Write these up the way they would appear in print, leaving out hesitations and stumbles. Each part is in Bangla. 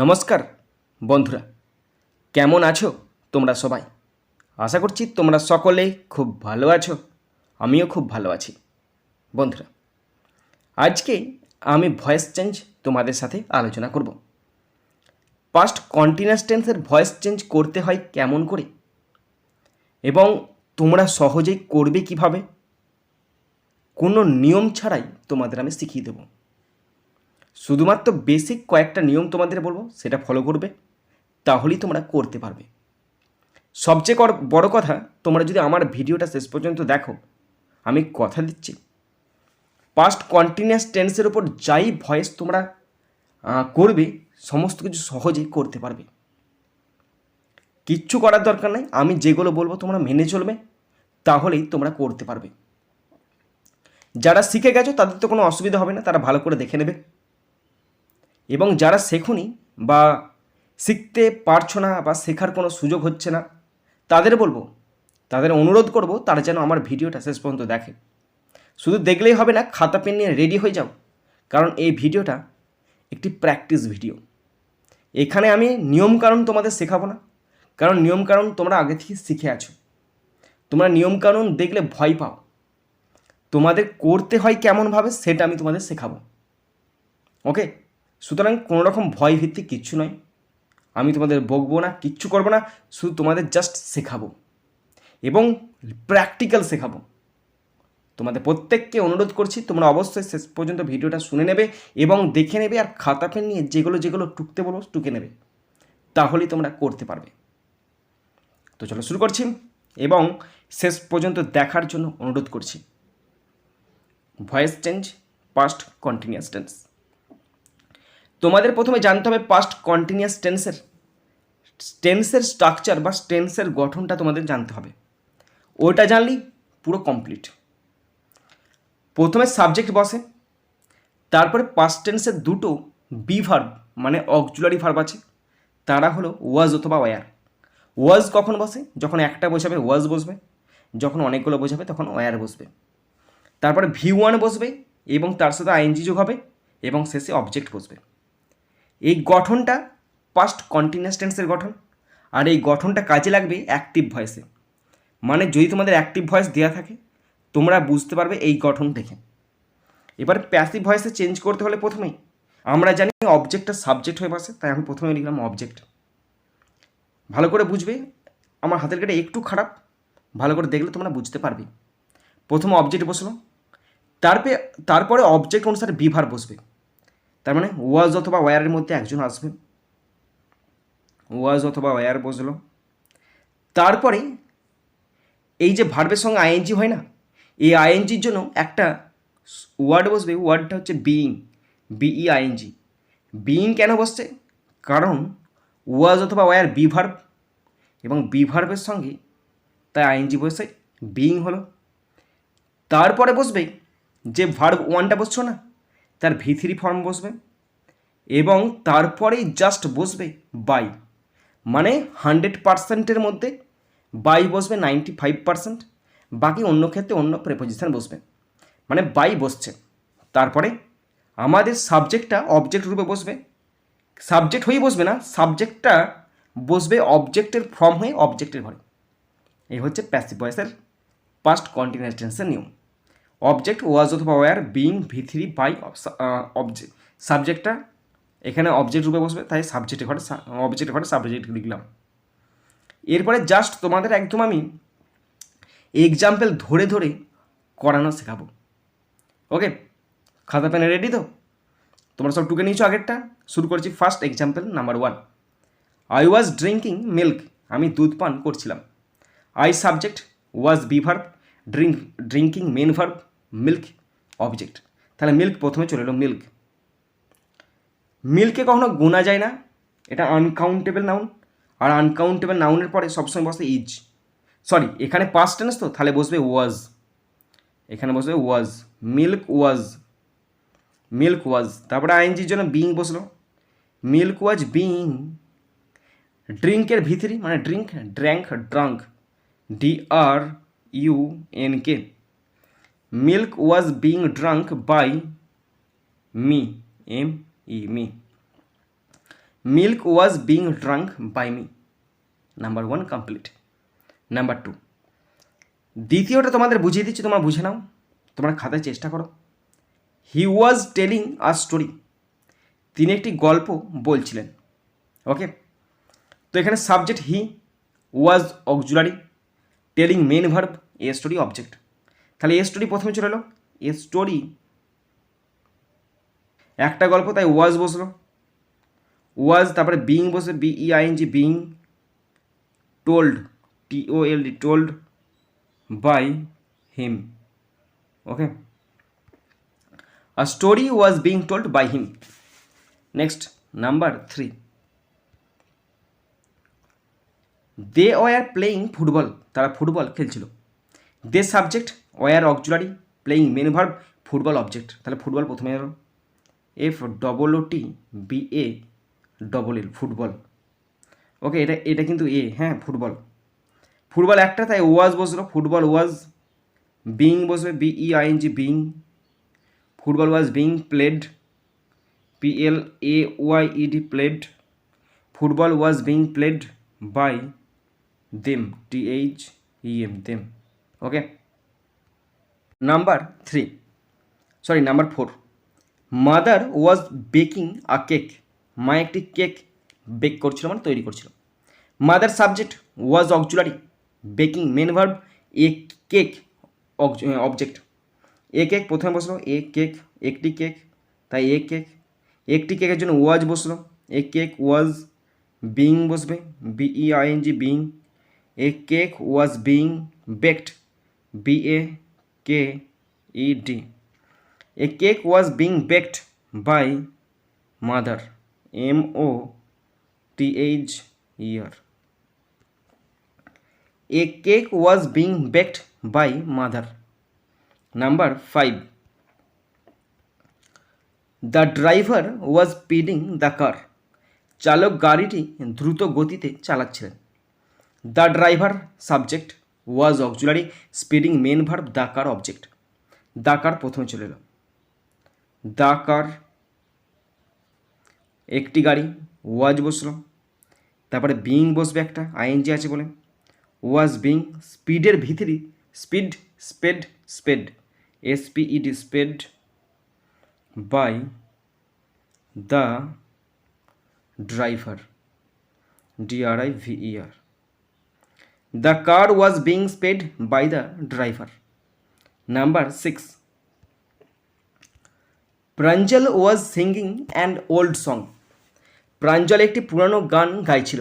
নমস্কার বন্ধুরা, কেমন আছো তোমরা সবাই? আশা করছি তোমরা সকলেই খুব ভালো আছো। আমিও খুব ভালো আছি। বন্ধুরা, আজকে আমি ভয়েস চেঞ্জ তোমাদের সাথে আলোচনা করব। পাস্ট কন্টিনিউয়াস টেন্সের ভয়েস চেঞ্জ করতে হয় কেমন করে এবং তোমরা সহজেই করবে কিভাবে, কোনো নিয়ম ছাড়াই তোমাদের আমি শিখিয়ে দেব। শুধুমাত্র বেসিক কয়েকটা নিয়ম তোমাদের বলবো, সেটা ফলো করবে, তাহলেই তোমরা করতে পারবে। সবচেয়ে বড় কথা, তোমরা যদি আমার ভিডিওটা শেষ পর্যন্ত দেখো, আমি কথা দিচ্ছি পাস্ট কন্টিনিউয়াস টেন্সের উপর যাই ভয়েস তোমরা করবে, সমস্ত কিছু সহজেই করতে পারবে। কিচ্ছু করার দরকার নেই, আমি যেগুলো বলবো তোমরা মেনে চলবে, তাহলেই তোমরা করতে পারবে। যারা শিখে গেছো তাদের তো কোনো অসুবিধা হবে না, তারা ভালো করে দেখে নেবে। এবং যারা শেখোনি বা শিখতে পারছো না বা শেখার কোনো সুযোগ হচ্ছে না, তাদের অনুরোধ করব তারা যেন আমার ভিডিওটা শেষ পর্যন্ত দেখে। শুধু দেখলেই হবে না, খাতা পেন নিয়ে রেডি হয়ে যাও, কারণ এই ভিডিওটা একটি প্র্যাকটিস ভিডিও। এখানে আমি নিয়মকানুন তোমাদের শেখাবো না, কারণ নিয়মকানুন তোমরা আগে থেকে শিখে আছো। তোমরা নিয়মকানুন দেখলে ভয় পাও। তোমাদের করতে হয় কেমনভাবে সেটা আমি তোমাদের শেখাবো। ওকে, সুতরাং কোনো রকম ভয় ভিত্তিক কিচ্ছু নয়। আমি তোমাদের বকবো না, কিচ্ছু করবো না, শুধু তোমাদের জাস্ট শেখাবো এবং প্র্যাকটিক্যাল শেখাবো। তোমাদের প্রত্যেককে অনুরোধ করছি, তোমরা অবশ্যই শেষ পর্যন্ত ভিডিওটা শুনে নেবে এবং দেখে নেবে, আর খাতা পেন নিয়ে যেগুলো টুকতে বলবো টুকে নেবে, তাহলেই তোমরা করতে পারবে। তো চলো শুরু করছি এবং শেষ পর্যন্ত দেখার জন্য অনুরোধ করছি। Voice change past continuous tense. তোমাদের প্রথমে জানতে হবে পাস্ট কন্টিনিউয়াস টেন্সের স্ট্রাকচার বা টেন্সের গঠনটা তোমাদের জানতে হবে। ওটা জানলেই পুরো কমপ্লিট। প্রথমে সাবজেক্ট বসে, তারপরে পাস্ট টেন্সের দুটো বি ভার্ব মানে অক্সিলারি ভার্ব আছে, তারা হলো ওয়াজ অথবা ওয়ার। ওয়াজ কখন বসে? যখন একটা বোঝাবে ওয়াজ বসবে, যখন অনেকগুলো বোঝাবে তখন ওয়ার বসবে। তারপরে V1 বসবে এবং তার সাথে আইএনজি যোগ হবে এবং শেষে অবজেক্ট বসবে। এই গঠনটা পাস্ট কন্টিনিউয়াস টেন্সের গঠন। আর এই গঠনটা কাজে লাগবে অ্যাক্টিভ ভয়েসে। মানে যদি তোমাদের অ্যাক্টিভ ভয়েস দেওয়া থাকে, তোমরা বুঝতে পারবে এই গঠন দেখে। এবার প্যাসিভ ভয়েসে চেঞ্জ করতে হলে প্রথমেই আমরা জানি অবজেক্টটা সাবজেক্ট হয়ে বসে, তাই আমি প্রথমে লিখলাম অবজেক্ট। ভালো করে বুঝবে, আমার হাতের কাটা একটু খারাপ, ভালো করে দেখলে তোমরা বুঝতে পারবে। প্রথমে অবজেক্ট বসলো, তারপরে অবজেক্ট অনুসারে বিভার বসবে। তার মানে ওয়াজ অথবা ওয়ারের মধ্যে একজন আসবে, ওয়াজ অথবা ওয়ার বসলো। তারপরে এই যে ভার্বের সঙ্গে আইএনজি হয় না, এই আইএনজির জন্য একটা ওয়ার্ড বসবে, ওয়ার্ডটা হচ্ছে বিইং, BEING। বিইং কেন বসছে? কারণ ওয়াজ অথবা ওয়ার বি ভার্ব এবং বি ভার্বের সঙ্গে তাই আইএনজি বসে বিইং হলো। তারপরে বসবে যে ভার্ব ওয়ানটা বসছো না, তার V3 ফর্ম বসবে এবং তারপরেই জাস্ট বসবে বাই। মানে 100%-এর মধ্যে বাই বসবে 95%, বাকি অন্য ক্ষেত্রে অন্য প্রেপোজিশন বসবে, মানে বাই বসছে। তারপরে আমাদের সাবজেক্টটা অবজেক্ট রূপে বসবে, সাবজেক্ট হয়েই বসবে না, সাবজেক্টটা বসবে অবজেক্টের ফর্ম হয়ে অবজেক্টের ঘরে। এই হচ্ছে প্যাসিভ ভয়েসের পাস্ট কন্টিনিউয়াস টেন্সের নিয়ম। অবজেক্ট ওয়াজ অথবা war being V3 by object, সাবজেক্টটা এখানে অবজেক্ট রূপে বসবে, তাই অবজেক্টের ঘরে সাবজেক্ট লিখলাম। এরপরে জাস্ট তোমাদের একদম আমি এক্সাম্পল ধরে ধরে করানো শেখাবো। ওকে, খাতা পেনে রেডি তো? তোমরা সব টুকে নিয়েছো আগেরটা। শুরু করছি। First example number 1, I was drinking milk, আমি দুধ পান করছিলাম। I subject, was be verb, drinking main verb, milk object. তাহলে মিল্ক প্রথমে চলে এলো। মিল্ককে কখনো গোনা যায় না, এটা আনকাউন্টেবল নাউন, আর আনকাউন্টেবল নাউনের পরে সবসময় বসে ইজ। সরি, এখানে পাস্ট টেন্স তো, তাহলে বসবে ওয়াজ, এখানে বসবে ওয়াজ। মিল্ক ওয়াজ, তারপরে আইএনজির জন্য বিইং বসলো, মিল্ক ওয়াজ বিইং। ড্রিঙ্কের V3 মানে drunk, DRUNK। Milk was being drunk by me, ME। Milk was being drunk by me. Number 1 complete. Number 2, দ্বিতীয়টা তোমাদের বুঝিয়ে দিচ্ছি, তোমরা বুঝে নাও, তোমরা খাতায় চেষ্টা করো। হি ওয়াজ টেলিং আ স্টোরি, তিনি একটি গল্প বলছিলেন। ওকে, তো এখানে subject he, was auxiliary, telling main verb, a story object. তাহলে এ স্টোরি প্রথমে চলে এলো, এ স্টোরি একটা গল্প, তাই ওয়াজ বসলো, ওয়াজ, তারপরে বিং বসে B E I N G, being, told, T O L D, told by him. Okay, a story was being told by him. Next number 3, they were playing football, তারা ফুটবল খেলছিল। They subject, were auxiliary, playing main verb, football object. তাহলে ফুটবল প্রথমে এলো, F double O T B A double L, football. Okay, এটা কিন্তু এ, হ্যাঁ ফুটবল, ফুটবল একটা, তাই ওয়াজ বসলো, ফুটবল ওয়াজ, বিং বসবে B E I N G, being, football was being played, PLAYED, played, football was being played by them, THEM, them. Okay, number 4, mother was baking a cake, মা একটি কেক বেক করছিল, মানে তৈরি করছিল। Mother subject, was auxiliary, baking main verb, a cake object. A cake প্রথমে বসলো, এ কেক, একটি কেক, তাই এ কেক, একটি কেকের জন্য ওয়াজ বসলো, এ কেক ওয়াজ, বিং বসবে B E I N G, being, a cake was being baked, BAKED, a cake was being baked by mother, MOTHER, a cake was being baked by mother. Number 5, the driver was speeding the car, চালক গাড়িটি দ্রুত গতিতে চালাচ্ছিলেন। The driver subject, was auxiliary, speeding main verb, the car object. The car প্রথমে চলে এলো, দ্য কার একটি গাড়ি, ওয়াজ বসলো, তারপরে বিং বসবে একটা, আইএনজি আছে বলে, ওয়াজ বিং, স্পিডের ভিতরে speed, sped, sped, SPED, sped by the driver, DRIVER, the car was being sped by the driver. Number 6, Pranjal was singing and old song, Pranjal একটি পুরানো গান গাইছিল।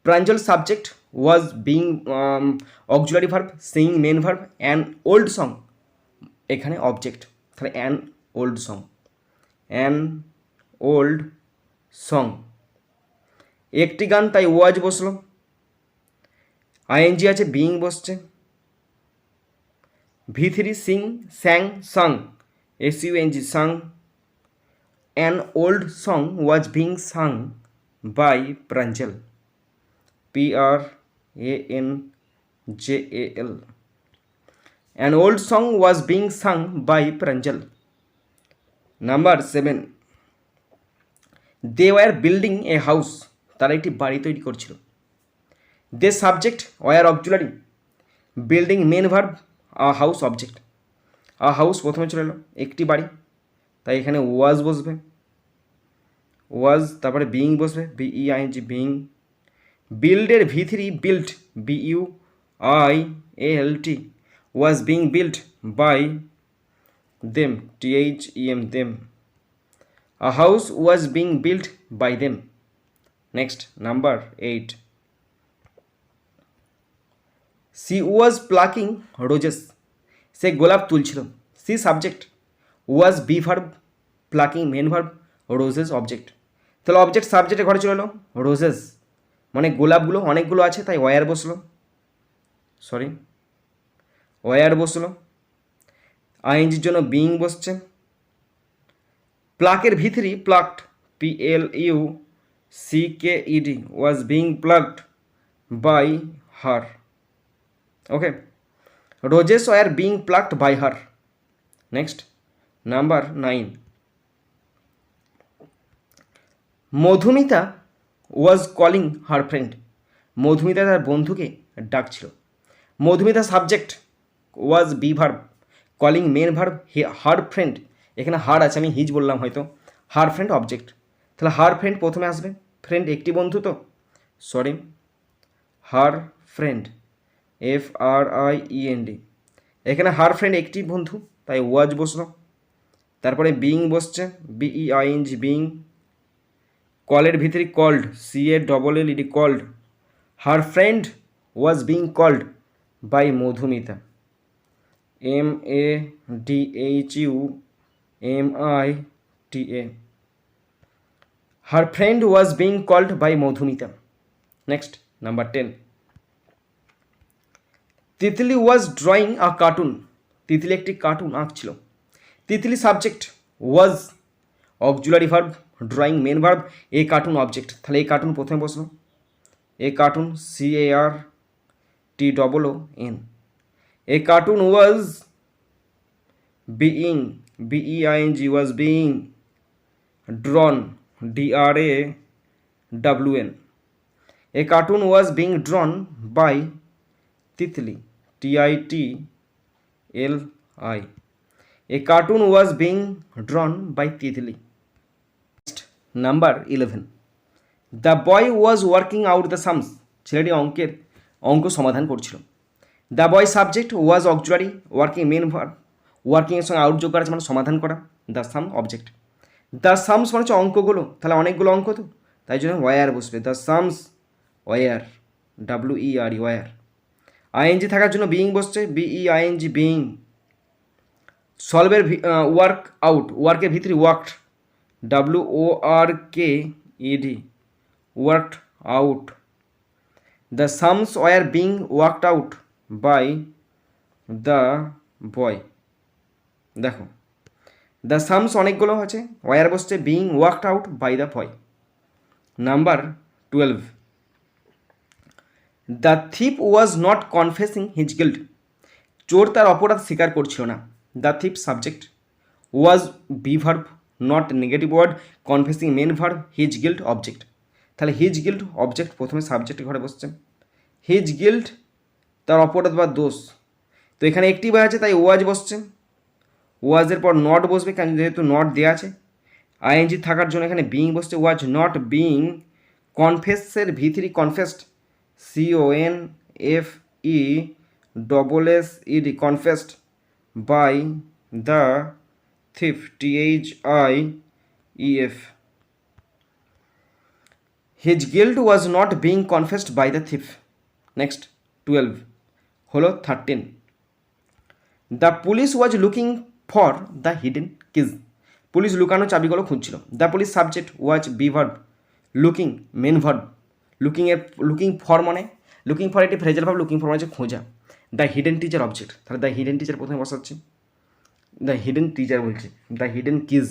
Pranjal subject, was being auxiliary verb, sing main verb, an old song এখানে অবজেক্ট। তাহলে an old song, an old song, একটি গান, তাই ওয়াজ বসলো, আইএনজি আছে, বিং বসছে, V3 sing, sang, song, SUNG, sung, an old song was being sung by Pranjal, PRANJAL, an old song was being sung by Pranjal. Number 7, they were building a house, তারা একটি বাড়ি তৈরি করছিল। They subject, were auxiliary, building main verb, a house object. A house প্রথমে চলে এলো, একটি বাড়ি, তাই এখানে ওয়াজ বসবে, ওয়াজ, তারপরে বিং বসবে BEING, being, বিল্ডের V3 built, BUILT, was being built by them, THEM, them, a house was being built by them. Next number 8, C was plucking roses, সে গোলাপ তুলছিল। C subject, was be verb, plucking main verb, roses object. তাহলে অবজেক্ট সাবজেক্টে ঘরে চলে এলো, রোজেস মানে গোলাপগুলো অনেকগুলো আছে, তাই ওয়ার বসলো, ওয়ার বসলো, আইএনজির জন্য বিং বসছে, প্লাকের ভিতরে plucked, PLUCKED, was being plucked by her. Okay, roses were being plucked by her. Next number 9, Madhumita was calling her friend, Madhumita তার বন্ধুকে ডাকছিল। Madhumita subject was be verb, calling main verb, her friend, এখানে হার আছে, আমি হিজ বললাম হয়তো, হার ফ্রেন্ড অবজেক্ট, তাহলে হার ফ্রেন্ড প্রথমে আসবে, ফ্রেন্ড একটি বন্ধু তো, সরি, হার ফ্রেন্ড, FRIEND, এখানে হার ফ্রেন্ড একটি বন্ধু, তাই ওয়াজ বসলো। তারপরে বিং বসছে, BEING, বিং, কলের ভিতরে called, CALLED, called, her friend was being called by Madhumita, MADHUMITA, her friend was being called by Madhumita. Next number 10, Titli was drawing a cartoon, Titli একটি cartoon আঁকছিল। Titli subject, was auxiliary verb, drawing main verb, a cartoon object, তাহলে এই কার্টুন প্রথমে বসলো, a cartoon CARTOON, A cartoon was being, BEING, was being ড্রন, DRAWN, A cartoon was being drawn by Titli, TITLI, A cartoon was being drawn by Titli. Number 11, the boy was working out the sums, ছেলেটি অঙ্ক সমাধান করছিল। The boy subject, was auxiliary, working main verb, ওয়ার্কিংয়ের সঙ্গে আউট যোগ করা আছে মানে সমাধান করা, the sum object. The sums মানে হচ্ছে অঙ্কগুলো, তাহলে অনেকগুলো অঙ্ক তো, তাই জন্য ওয়ার বসবে, the sums war, WERE, war. ING থাকার জন্য বিইং বসছে, BEING, বিইং। সলভের ওয়ার্ক আউট, ওয়ার্কের ভিতরে worked, WORKED, worked out. The Shams were being worked out by the boy. দেখো দ্য সামস অনেকগুলো আছে, ওয়ার বসছে, being worked out by the boy. Number 12, the thief was not কনফেসিং his guilt, চোর তার অপরাধ স্বীকার করছিল না। The thief subject, was be verb, not negative word, confessing main verb, his guilt object, তাহলে হিজ গিল্ট অবজেক্ট প্রথমে সাবজেক্ট ঘরে বসছে, হিজ গিল্ট তার অপরাধ বা দোষ, তো এখানে একটি বা আছে তাই ওয়াজ বসছে, ওয়াজের পর নট বসবে, কারণ যেহেতু নট দেওয়া আছে। ING থাকার জন্য এখানে বিং বসছে, ওয়াজ নট বিং কনফেসের ভিতরি confessed, CONFESSED, confessed by the thief, THIEF, his guilt was not being confessed by the thief. Next 12 হলো 13, the police was looking for the hidden keys, police লুকানো চাবিগুলো খুঁজছিল। The police subject, was be verb, looking main verb, looking for মানে লুকিং ফর একটি ফ্রেজাল ভার্ব, লুকিং ফর মানে হচ্ছে খোঁজা। দ্য হিডেন টিচার অবজেক্ট, তাহলে দ্য হিডেন টিচার প্রথমে বসাচ্ছি, দ্য হিডেন টিচার বলছি, the hidden keys,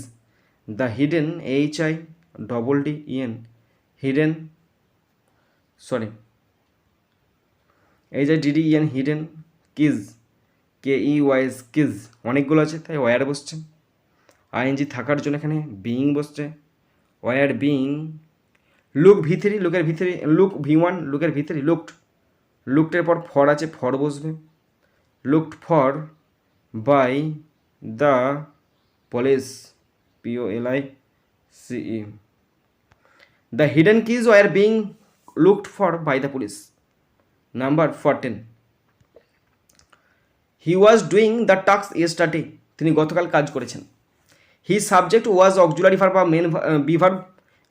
the hidden HIDDEN, hidden, sorry HIDDEN, hidden keys, KEYS, keys, অনেকগুলো আছে তাই ওয়ার বসছে। ING থাকার জন্য এখানে বিং বসছে, ওয়ার বিং। লুক ভিতরি, লুকের ভিতরি, লুক V1, লুকের ভিতরি লুকড, লুকডের পর ফর আছে, ফর বসবে, looked for by the police, POLICE, the hidden keys were being looked for by the police. Number 14, he was doing the task yesterday, তিনি গতকাল কাজ করেছেন। He subject, was auxiliary verb বা main be verb,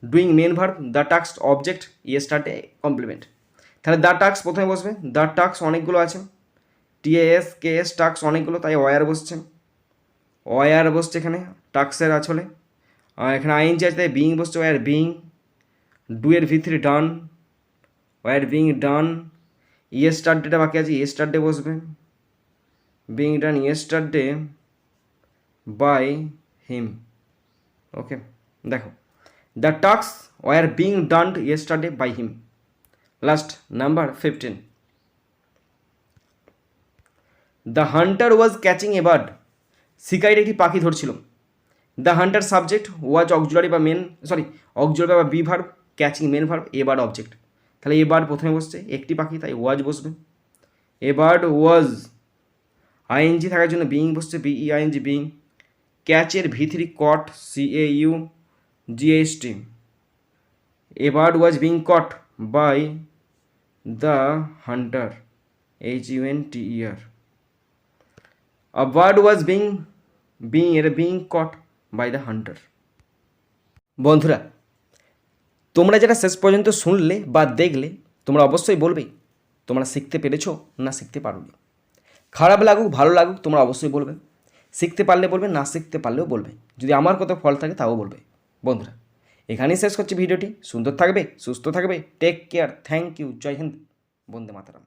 doing main verb, the task object, yesterday complement, তাহলে দ্য টাস্ক প্রথমে বসবে। দ্য টাস্ক অনেকগুলো আছে, TAS KS, টাস্ক অনেকগুলো তাই ওয়ার বসছে, ওয়ার বসছে এখানে টাস্কের আছলে। আর এখানে ING আছে তাই বিং বসছে, ওয়ার বিং। ডুয়ের ভিতরে ডান, ওয়ার বিং ডান। ইয়েস্টারডেটা বাকি আছে, ইয়েস্টারডে বসবে, being done yesterday by him. Okay, দেখো the task were being done yesterday by him. Last number 15, the hunter was catching a bird, শিকারী একটি পাখি ধরছিল। The hunter subject, was auxiliary বা মেন, সরি অক্সিলারি বা be verb, catching main verb, a bird object. তাহলে এ বার্ড প্রথমে বসছে, একটি পাখি তাই ওয়াজ বসবে। এ বার্ড ওয়াজ, আইএনজি থাকার জন্য বিইং বসছে, বিই আইএনজি বিইং। ক্যাচের ভি3 caught, CAU GST। A bird was being caught by the hunter, HUNTER। A bird was being caught by the hunter. বন্ধুরা, তোমরা যেটা শেষ পর্যন্ত শুনলে বা দেখলে, তোমরা অবশ্যই বলবে তোমরা শিখতে পেরেছো না শিখতে পারোনি। খারাপ লাগুক ভালো লাগুক তোমরা অবশ্যই বলবে, শিখতে পারলে বলবে, না শিখতে পারলেও বলবে, যদি আমার কত ফল থাকে তাও বলবে। বন্ধুরা, এখানেই শেষ করছি ভিডিওটি। সুন্দর থাকবে, সুস্থ থাকবে, টেক কেয়ার, থ্যাংক ইউ, জয় হিন্দ, বন্দে মাতরম।